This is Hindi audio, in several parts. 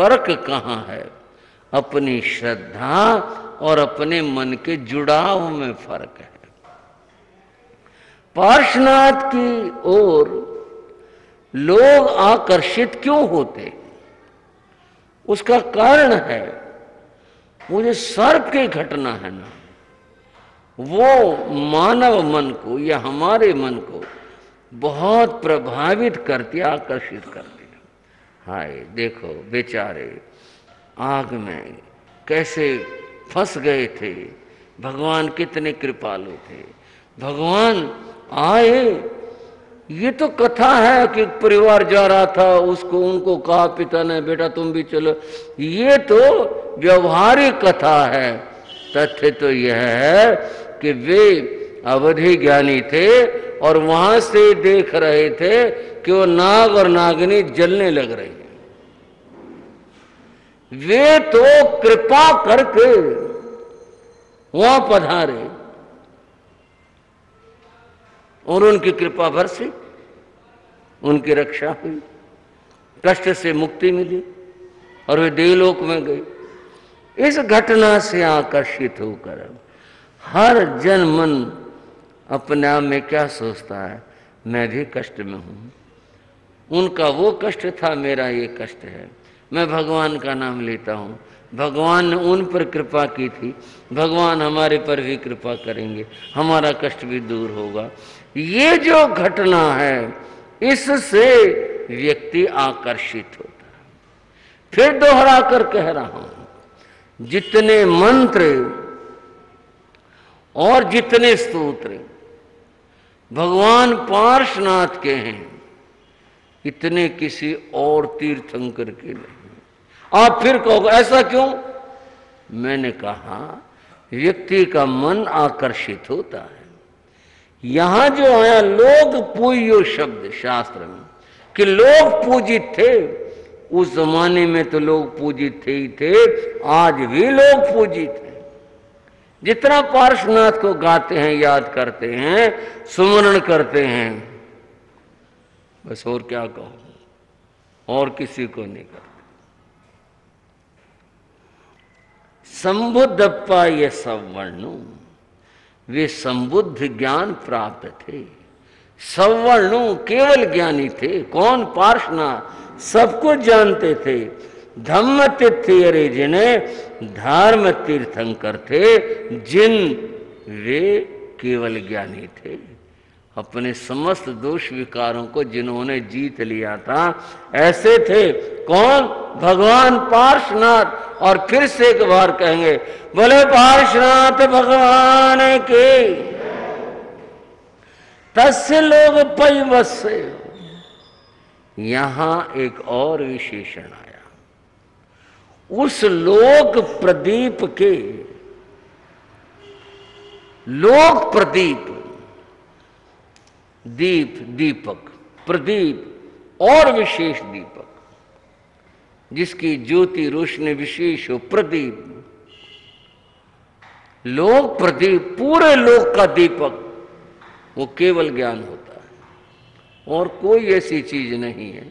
फर्क कहाँ है? अपनी श्रद्धा और अपने मन के जुड़ाव में फर्क है। पार्श्वनाथ की ओर लोग आकर्षित क्यों होते? उसका कारण है वो जो सर्प की घटना है ना, वो मानव मन को या हमारे मन को बहुत प्रभावित करती, आकर्षित करती है। हाय देखो बेचारे आग में कैसे फंस गए थे, भगवान कितने कृपालु थे, भगवान आए। ये तो कथा है कि परिवार जा रहा था, उसको उनको कहा पिता ने बेटा तुम भी चलो, ये तो व्यवहारिक कथा है। तथ्य तो यह है कि वे अवधि ज्ञानी थे और वहां से देख रहे थे कि वो नाग और नागिनी जलने लग रही है। वे तो कृपा करके वहां पधारे और उनकी कृपा बरसी, उनकी रक्षा हुई, कष्ट से मुक्ति मिली और वे देवलोक में गए। इस घटना से आकर्षित होकर हर जन मन अपने आप में क्या सोचता है, मैं भी कष्ट में हूं। उनका वो कष्ट था, मेरा ये कष्ट है। मैं भगवान का नाम लेता हूं, भगवान ने उन पर कृपा की थी, भगवान हमारे पर भी कृपा करेंगे, हमारा कष्ट भी दूर होगा। ये जो घटना है इससे व्यक्ति आकर्षित होता है। फिर दोहरा कर कह रहा हूं, जितने मंत्र और जितने स्तोत्र भगवान पार्श्वनाथ के हैं, इतने किसी और तीर्थंकर के नहीं। आप फिर कहोगे ऐसा क्यों? मैंने कहा व्यक्ति का मन आकर्षित होता है। यहां जो आया लोग पूज्यो शब्द शास्त्र में कि लोग पूजित थे, उस जमाने में तो लोग पूजित थे ही थे, आज भी लोग पूजित हैं। जितना पार्श्वनाथ को गाते हैं, याद करते हैं, सुमरण करते हैं, बस और क्या कहो, और किसी को नहीं करते। संबुद्धप्पा ये सवर्णु, वे संबुद्ध ज्ञान प्राप्त थे। सवर्णु केवल ज्ञानी थे। कौन? पार्श्वनाथ सब कुछ जानते थे। धम्म तीर्थ अरे जिन्हें धर्म तीर्थंकर थे, जिन वे केवल ज्ञानी थे। अपने समस्त दोष विकारों को जिन्होंने जीत लिया था, ऐसे थे। कौन? भगवान पार्श्वनाथ। और फिर से एक बार कहेंगे, बोले पार्श्वनाथ भगवान के। तस्य लोग पैवस्य। यहां एक और विशेषण आया, उस लोक प्रदीप के, लोक प्रदीप, दीप, दीपक, प्रदीप और विशेष दीपक, जिसकी ज्योति रोशनी विशेष हो, प्रदीप। लोक प्रदीप, पूरे लोक का दीपक, वो केवल ज्ञान होता है। और कोई ऐसी चीज नहीं है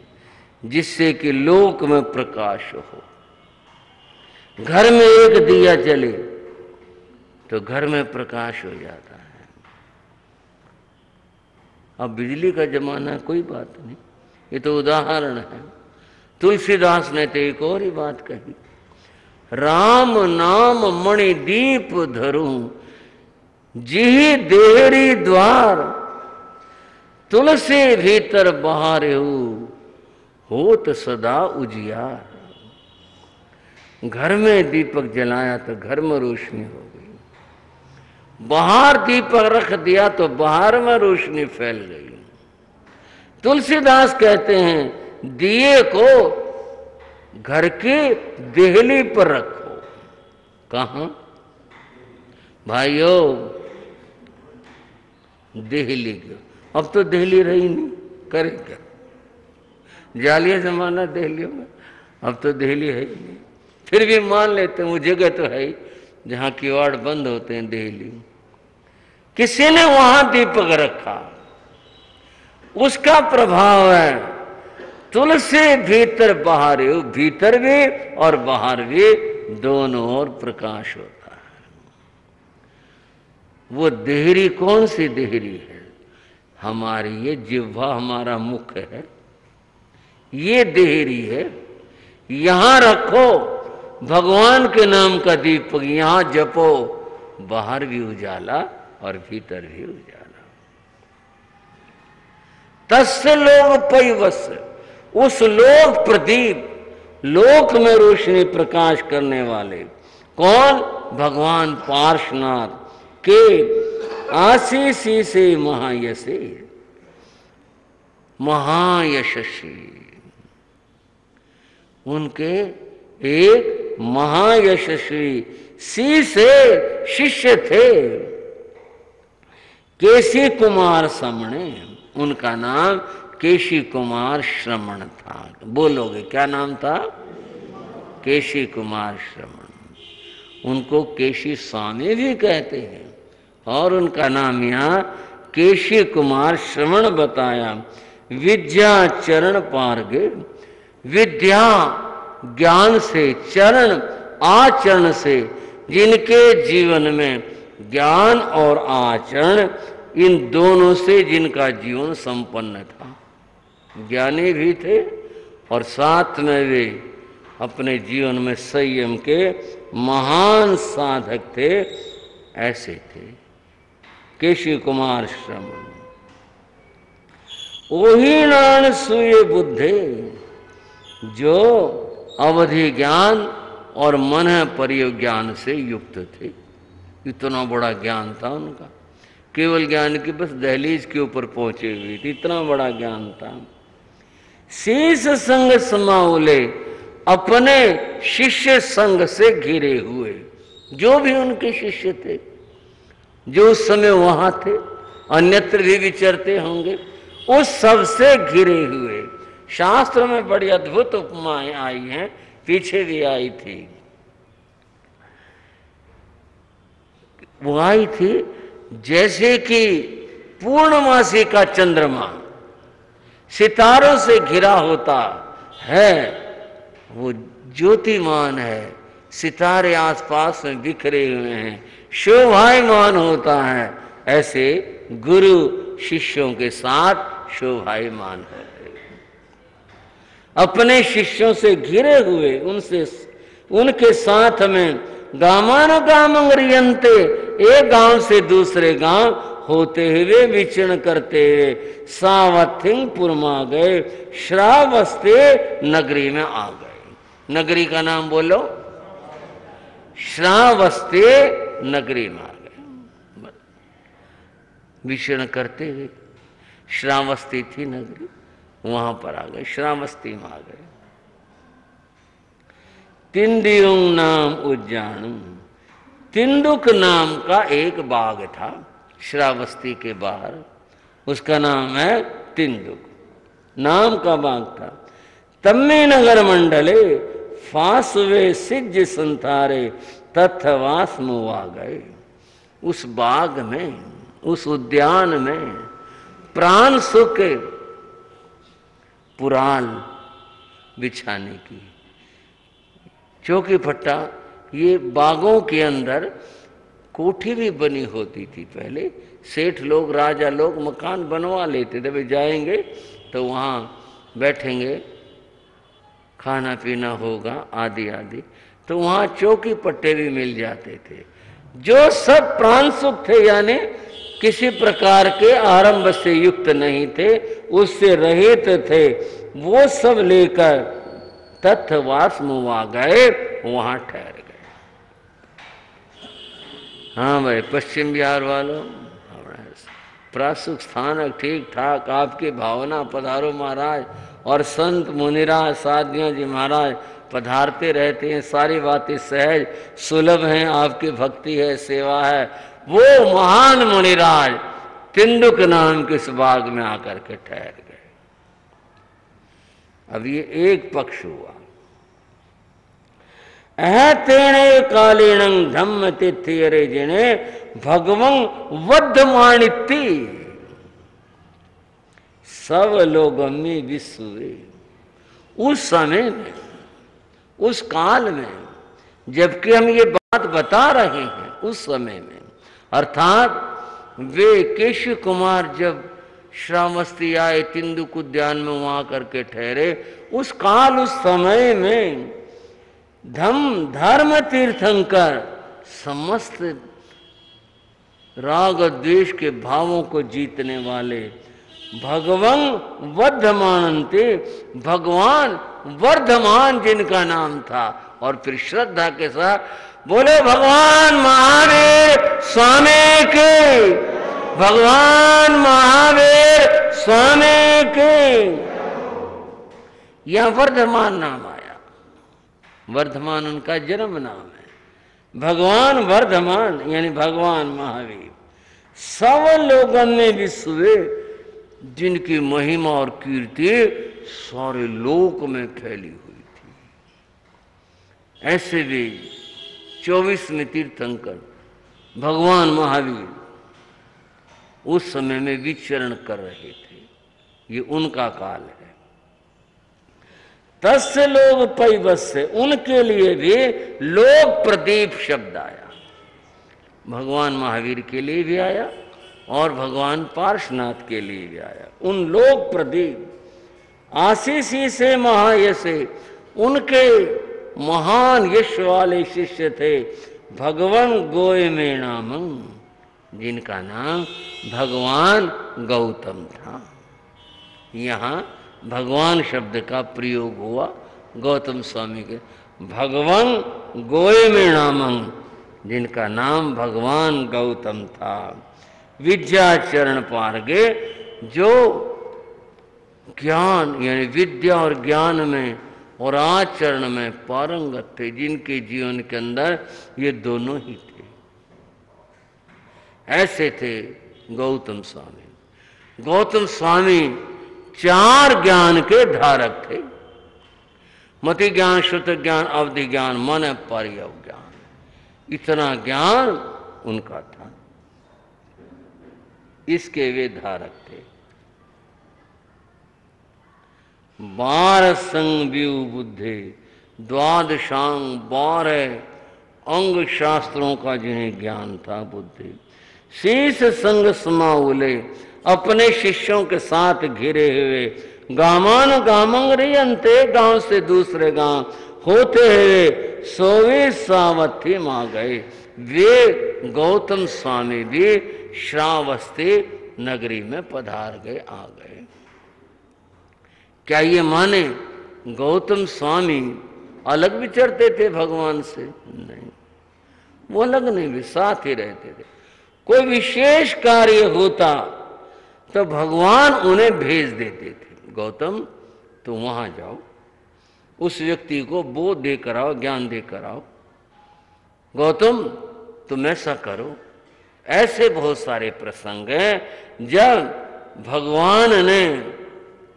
जिससे कि लोक में प्रकाश हो। घर में एक दिया जले तो घर में प्रकाश हो जाता है। अब बिजली का जमाना है, कोई बात नहीं, ये तो उदाहरण है। तुलसीदास ने तो एक और ही बात कही, राम नाम मणि दीप धरूं, जिहि देहरी द्वार, तुलसी भीतर बहारे होत सदा उजियार। घर में दीपक जलाया तो घर में रोशनी हो गई, बाहर दीपक रख दिया तो बाहर में रोशनी फैल गई। तुलसीदास कहते हैं दिए को घर की देहली पर रखो। कहां भाइयों? देहली की। अब तो देहली रही नहीं, करे क्या? जालिया जमाना देहलियों में, अब तो देहली है ही नहीं। फिर भी मान लेते हैं वो जगह तो है ही जहां किवाड़ बंद होते हैं, देहली। किसी ने वहां दीपक रखा, उसका प्रभाव है। तुलसी भीतर बाहर, भीतर भी और बाहर भी दोनों ओर प्रकाश होता है। वो देहरी कौन सी देहरी है? हमारी ये जिह्वा, हमारा मुख है, ये देहरी है। यहां रखो भगवान के नाम का दीपक, यहां जपो, बाहर भी उजाला और भीतर भी उजाला। तस्य लोक पैवस, उस लोक प्रदीप, लोक में रोशनी प्रकाश करने वाले कौन? भगवान पार्श्वनाथ के आशीषी से महायसे, महायशस्वी, उनके एक महायशस्वी सी से शिष्य थे केशी कुमार श्रमणे, उनका नाम केशी कुमार श्रमण था। बोलोगे क्या नाम था? केशी कुमार श्रमण। उनको केशी स्वामी भी कहते हैं और उनका नाम यहाँ केशी कुमार श्रमण बताया। विद्या चरण पारगे, विद्या ज्ञान से, चरण आचरण से, जिनके जीवन में ज्ञान और आचरण, इन दोनों से जिनका जीवन संपन्न था, ज्ञानी भी थे और साथ में वे अपने जीवन में संयम के महान साधक थे, ऐसे थे केशी कुमार श्रमण। ओही नान सुये बुद्धे, जो अवधि ज्ञान और मन परिज्ञान से युक्त थे। इतना बड़ा ज्ञान था उनका, केवल ज्ञान की बस दहलीज के ऊपर पहुंचे हुए थे, इतना बड़ा ज्ञान था। शीश संग समाउले, अपने शिष्य संग से घिरे हुए, जो भी उनके शिष्य थे, जो उस समय वहां थे, अन्यत्र भी विचरते होंगे, उस सब से घिरे हुए। शास्त्र में बड़ी अद्भुत उपमाएं आई हैं, पीछे भी आई थी। वो आई थी जैसे कि पूर्णमासी का चंद्रमा सितारों से घिरा होता है, वो ज्योतिमान है, सितारे आसपास में बिखरे हुए हैं, शोभायमान होता है, ऐसे गुरु शिष्यों के साथ शोभायमान है। अपने शिष्यों से घिरे हुए, उनसे, उनके साथ में गामानुगामंगरियंते, एक गांव से दूसरे गांव होते हुए विचरण करते हुए सावथिंगपुर में आ गए, श्रावस्ते नगरी में आ गए। नगरी का नाम बोलो, श्रावस्ते नगरी में आ गए। विचरण करते हुए श्रावस्ती थी नगरी, वहां पर आ गए, श्रावस्ती में आ गए। तिंदुक नाम उज्जानम, तिंदुक नाम का एक बाग था श्रावस्ती के बाहर, उसका नाम है तिंदुक, नाम का बाग था। तम्मे नगर मंडले फासवे सिज संतारे तथवास मुआ गए। उस बाग में, उस उद्यान में प्राण सुख पुराण बिछाने की, चौकी फट्टा, ये बागों के अंदर कोठी भी बनी होती थी पहले। सेठ लोग, राजा लोग मकान बनवा लेते थे, वे जाएंगे तो वहाँ बैठेंगे, खाना पीना होगा आदि आदि, तो वहाँ चौकी पट्टे भी मिल जाते थे। जो सब प्राण सुख थे, यानी किसी प्रकार के आरंभ से युक्त नहीं थे, उससे रहित थे, वो सब लेकर तथवास मुआ गए, वहां ठहर गए। हाँ भाई, पश्चिम बिहार वालों, प्रासुक स्थान ठीक ठाक आपकी भावना पधारो महाराज, और संत मुनिराज साधिया जी महाराज पधारते रहते हैं, सारी बातें सहज सुलभ हैं, आपकी भक्ति है, सेवा है। वो महान मुनिराज तिंदुक नाम के इस बाग में आकर के ठहर गए। अब ये एक पक्ष हुआ। तेणे कालीणं धम्म तिथियरे जिने भगवं वद्धमानिति, सब लोग में विश्वे, उस समय में, उस काल में, जबकि हम ये बात बता रहे हैं, उस समय में, अर्थात वे केशव कुमार जब श्रावस्ती आए, तिंदुक उद्यान में वहां करके ठहरे, उस काल, उस समय में धर्म तीर्थंकर समस्त राग द्वेष के भावों को जीतने वाले भगवं वर्धमानन्ते, भगवान वर्धमान जिनका नाम था, और फिर श्रद्धा के साथ बोले भगवान महावीर स्वामी के, भगवान महावीर स्वामी के। यह वर्धमान नाम आया, वर्धमान उनका जन्म नाम है। भगवान वर्धमान यानी भगवान महावीर सब लोगों में विश्व जिनकी महिमा और कीर्ति सारे लोक में फैली हुई थी। ऐसे भी 24 में तीर्थंकर भगवान महावीर उस समय में विचरण कर रहे थे। ये उनका काल है। तस्य लोग पैवस्य, उनके लिए भी लोक प्रदीप शब्द आया। भगवान महावीर के लिए भी आया और भगवान पार्श्वनाथ के लिए भी आया। उन लोक प्रदीप आशीषी से महायशे, उनके महान यश वाले शिष्य थे भगवान गोय में नामं, जिनका नाम भगवान गौतम था। यहाँ भगवान शब्द का प्रयोग हुआ गौतम स्वामी के। भगवान गोय में नामं, जिनका नाम भगवान गौतम था। विद्याचरण पारगे, जो ज्ञान यानी विद्या और ज्ञान में और आचरण में पारंगत थे, जिनके जीवन के अंदर ये दोनों ही थे। ऐसे थे गौतम स्वामी। गौतम स्वामी 4 ज्ञान के धारक थे। मति ज्ञान, श्रुत ज्ञान, अवधि ज्ञान, मन पर्यव ज्ञान, इतना ज्ञान उनका था। इसके वे धारक थे। 12 संग व्यू बुद्धि, द्वादशांग 12 अंग शास्त्रों का जिन्हें ज्ञान था बुद्धि। शीश संग समाउले, अपने शिष्यों के साथ घिरे हुए। गामान गामंग रियंते, गांव से दूसरे गांव होते हुए सोवे सावथी मां गए। वे गौतम स्वामी भी श्रावस्ती नगरी में पधार गए, आ गए। क्या ये माने गौतम स्वामी अलग विचरते थे भगवान से? नहीं, वो अलग नहीं, भी साथ ही रहते थे। कोई विशेष कार्य होता तो भगवान उन्हें भेज देते थे, गौतम तुम वहां जाओ, उस व्यक्ति को बोध देकर आओ, ज्ञान देकर आओ, गौतम तुम ऐसा करो। ऐसे बहुत सारे प्रसंग हैं जब भगवान ने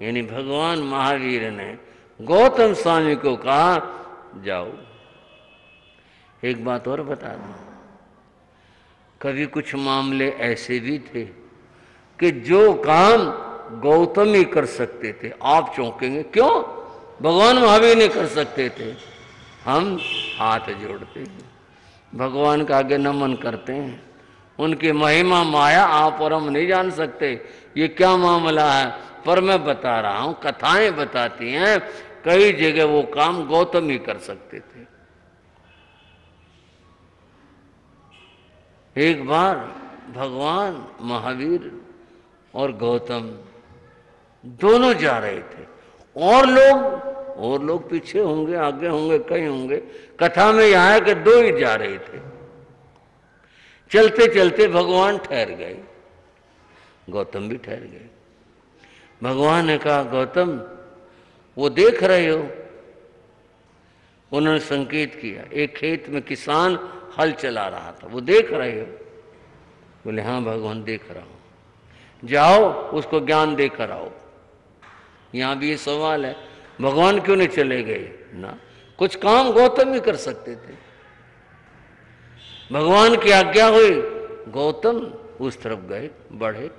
यानी भगवान महावीर ने गौतम स्वामी को कहा जाओ। एक बात और बता दूं, कभी कुछ मामले ऐसे भी थे कि जो काम गौतम ही कर सकते थे, आप चौंकेंगे क्यों? भगवान महावीर ने कर सकते थे, हम हाथ जोड़ते हैं, भगवान का आगे नमन करते हैं। उनकी महिमा माया आप और हम नहीं जान सकते ये क्या मामला है, पर मैं बता रहा हूं, कथाएं बताती हैं कई जगह वो काम गौतम ही कर सकते थे। एक बार भगवान महावीर और गौतम दोनों जा रहे थे, और लोग पीछे होंगे, आगे होंगे, कहीं होंगे। कथा में यह है कि 2 ही जा रहे थे। चलते चलते भगवान ठहर गए, गौतम भी ठहर गए। भगवान ने कहा गौतम वो देख रहे हो? उन्होंने संकेत किया, एक खेत में किसान हल चला रहा था, वो देख रहे हो? बोले हाँ भगवान देख रहा हूं। जाओ उसको ज्ञान देकर आओ। यहां भी ये सवाल है, भगवान क्यों नहीं चले गए ना? कुछ काम गौतम ही कर सकते थे। भगवान की आज्ञा हुई, गौतम उस तरफ गए, बढ़े।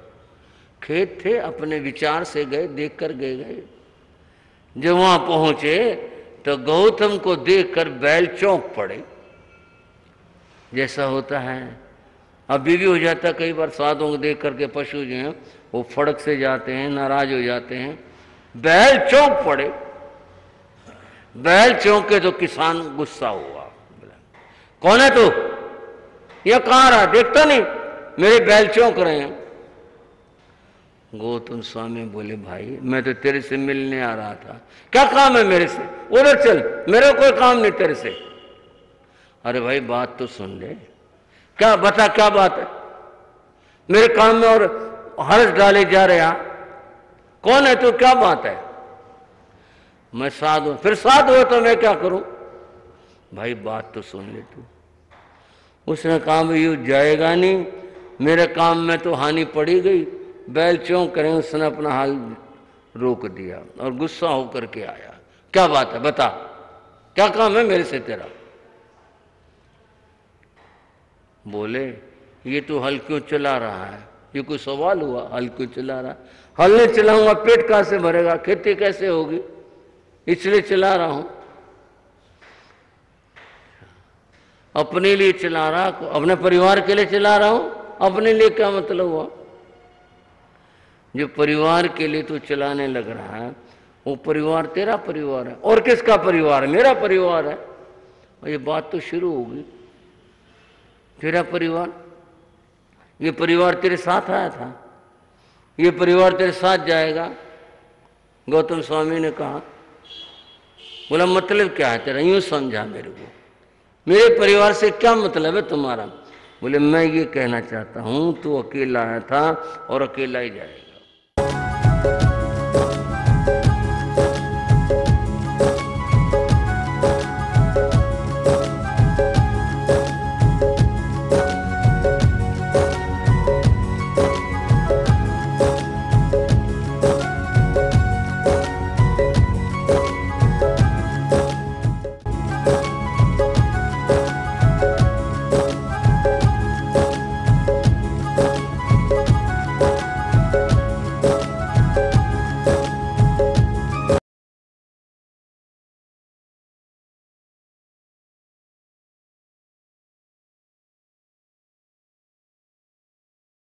खेत थे, अपने विचार से गए, देख कर गए। जब वहां पहुंचे तो गौतम को देखकर बैल चौंक पड़े। जैसा होता है अभी भी हो जाता, कई बार साधुओं को देख करके पशु जो हैं वो फड़क से जाते हैं, नाराज हो जाते हैं। बैल चौंक पड़े। बैल चौंके तो किसान गुस्सा हुआ, कौन है तू, यह कहां रहा, देखता नहीं मेरे बैल चौंक रहे हैं। गौतम स्वामी बोले, भाई मैं तो तेरे से मिलने आ रहा था, क्या काम है मेरे से, उधर चल, मेरे कोई काम नहीं तेरे से। अरे भाई बात तो सुन ले, क्या बता, क्या बात है, मेरे काम में और हर्ष डाले जा रहे हैं, कौन है तू, क्या बात है। मैं साधु, फिर साधु हो तो मैं क्या करूं, भाई बात तो सुन ले तू। उसने कहा यू जाएगा नहीं, मेरे काम में तो हानि पड़ी गई, बैल चौंक करें। उसने अपना हाल रोक दिया और गुस्सा होकर के आया, क्या बात है बता, क्या काम है मेरे से तेरा। बोले, ये तू हल क्यों चला रहा है, ये कोई सवाल हुआ, हल क्यों चला रहा है, हल नहीं चलाऊंगा पेट कहां से भरेगा, खेती कैसे होगी, इसलिए चला रहा हूं। अपने लिए चला रहा, अपने परिवार के लिए चला रहा हूं, अपने लिए क्या मतलब हुआ। जो परिवार के लिए तू चलाने लग रहा है वो परिवार तेरा परिवार है, और किसका परिवार है, मेरा परिवार है। और ये बात तो शुरू होगी, तेरा परिवार, ये परिवार तेरे साथ आया था, ये परिवार तेरे साथ जाएगा। गौतम स्वामी ने कहा, बोला मतलब क्या है तेरा, यूं समझा मेरे को, मेरे परिवार से क्या मतलब है तुम्हारा। बोले मैं ये कहना चाहता हूं तू अकेला आया था और अकेला ही जाएगा।